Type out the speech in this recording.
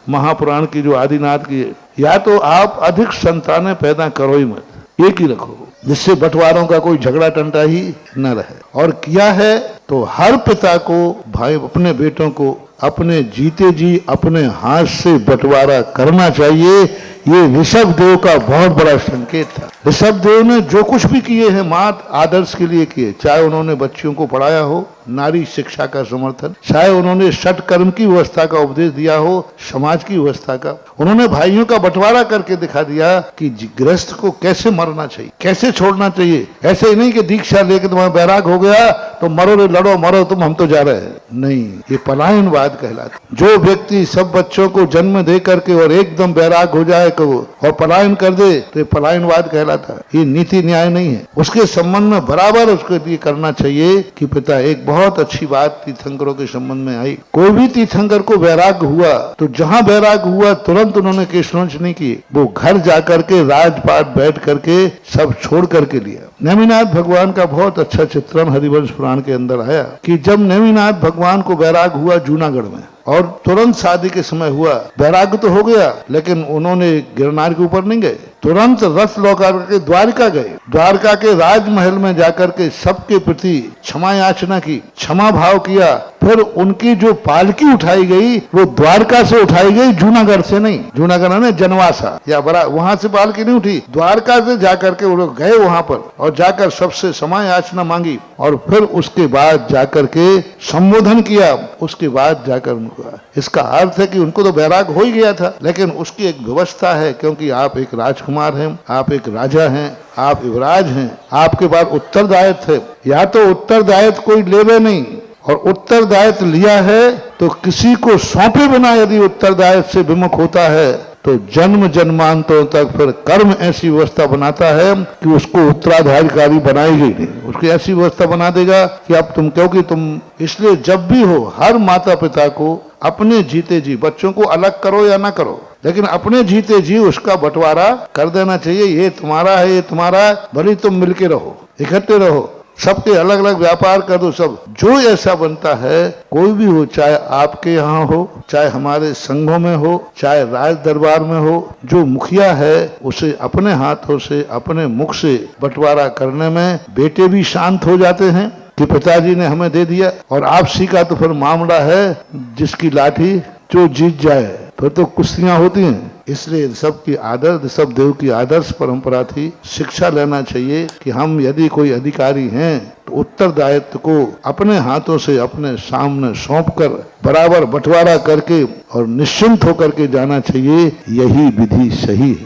महापुराण की जो आदिनाथ की है, या तो आप अधिक संतानें पैदा करो ही मत, एक ही रखो, जिससे बंटवारों का कोई झगड़ा टंटा ही न रहे। और किया है तो हर पिता को भाई अपने बेटों को अपने जीते जी अपने हाथ से बंटवारा करना चाहिए। ये ऋषभ देव का बहुत बड़ा संकेत था। ऋषभ देव ने जो कुछ भी किए हैं मात आदर्श के लिए किए, चाहे उन्होंने बच्चियों को पढ़ाया हो, नारी शिक्षा का समर्थन, चाहे उन्होंने षट कर्म की व्यवस्था का उपदेश दिया हो, समाज की व्यवस्था का, उन्होंने भाइयों का बंटवारा करके दिखा दिया कि गृहस्थ को कैसे मरना चाहिए, कैसे छोड़ना चाहिए। ऐसे ही नहीं कि दीक्षा लेके तुम्हारा बैराग हो गया तो मरो रे, लड़ो मरो तुम, हम तो जा रहे हैं, नहीं, ये पलायनवाद कहलाता। जो व्यक्ति सब बच्चों को जन्म दे करके और एकदम बैराग हो जाए और पलायन कर दे तो ये पलायनवाद कहलाता है। ये नीति न्याय नहीं है। उसके संबंध में बराबर उसके लिए करना चाहिए कि पिता, एक बहुत अच्छी बात तीर्थंकरों के संबंध में आई, कोई भी तीर्थंकर को वैराग हुआ तो जहां वैराग हुआ तुरंत उन्होंने केशवंश नहीं किए, वो घर जाकर के राजपाट बैठ करके सब छोड़ करके लिया। नेमिनाथ भगवान का बहुत अच्छा चित्रण हरिवंश पुराण के अंदर आया कि जब नेमिनाथ भगवान को वैराग हुआ जूनागढ़ में और तुरंत शादी के समय हुआ, वैराग तो हो गया लेकिन उन्होंने गिरनार के ऊपर नहीं गए, तुरंत रथ लौका करके द्वारका गए। द्वारका के राजमहल में जाकर के सबके प्रति क्षमा याचना की, क्षमा भाव किया। फिर उनकी जो पालकी उठाई गई वो द्वारका से उठाई गई, जूनागढ़ से नहीं। जूनागढ़ ने जनवासा या बड़ा, वहां से पालकी नहीं उठी, द्वारका से जाकर के वो लोग गए वहां पर और जाकर सबसे क्षमा याचना मांगी और फिर उसके बाद जाकर के संबोधन किया। उसके बाद जाकर उनको, इसका अर्थ है कि उनको तो वैराग हो ही गया था, लेकिन उसकी एक व्यवस्था है, क्योंकि आप एक राजकुमार हैं, आप एक राजा हैं, आप युवराज हैं, आपके पास उत्तरदायित्व है। या तो उत्तरदायित्व कोई लेवे नहीं, और उत्तरदायित्व लिया है तो किसी को सौंपे बिना यदि उत्तरदायित्व से विमुख होता है तो जन्म जन्मांतरों तक फिर कर्म ऐसी व्यवस्था बनाता है कि उसको उत्तराधिकारी बनाएगी नहीं, उसकी ऐसी व्यवस्था बना देगा कि अब तुम, क्योंकि तुम, इसलिए जब भी हो हर माता पिता को अपने जीते जी, बच्चों को अलग करो या ना करो, लेकिन अपने जीते जी उसका बंटवारा कर देना चाहिए। ये तुम्हारा है, ये तुम्हारा, भले तुम मिलके रहो, इकट्ठे रहो, सबके अलग अलग व्यापार कर दो। सब जो ऐसा बनता है, कोई भी हो, चाहे आपके यहाँ हो, चाहे हमारे संघों में हो, चाहे राज दरबार में हो, जो मुखिया है उसे अपने हाथों से, अपने मुख से बंटवारा करने में बेटे भी शांत हो जाते हैं कि पिताजी ने हमें दे दिया। और आपसी का तो फिर मामला है जिसकी लाठी जो जीत जाए, फिर तो कुश्तियां होती हैं। इसलिए सबकी आदर्श, ऋषभ देव की आदर्श परंपरा थी, शिक्षा लेना चाहिए कि हम यदि कोई अधिकारी हैं तो उत्तरदायित्व को अपने हाथों से अपने सामने सौंपकर बराबर बंटवारा करके और निश्चिंत होकर के जाना चाहिए। यही विधि सही है।